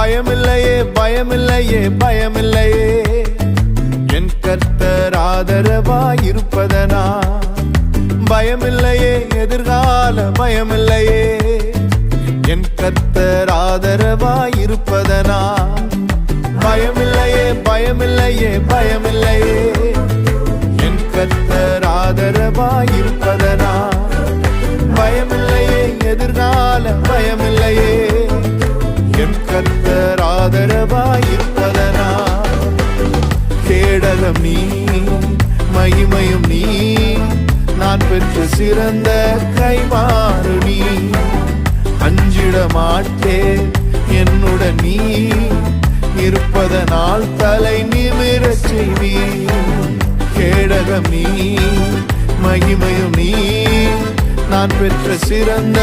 பயமில்லையே பயமில்லையே பயமில்லையே, என் கர்த்தர் ஆதரவாயிருப்பதனா. பயமில்லையே எதிர்கால பயமில்லையே, என் கர்த்தர் ஆதரவாயிருப்பதனா. பயமில்லையே பயமில்லையே பயமில்லையே, என் கர்த்தர் ஆதரவாயிருப்பதனா. பயமில்லையே எதிர்கால பயமில்லையே, என் கர்த்தர் ஆதரவாயிருப்பதனா. கேடகம் நீ மகிமையும் நீ, நான் பெற்ற சிறந்த கைமாறு நீ. அஞ்சிட மாட்டேன் என்னுடன் நீ இருப்பதனால் தலை நிமிரச் செய்வீர். கேடகம் நீ மகிமையும் நீ, நான் பெற்ற சிறந்த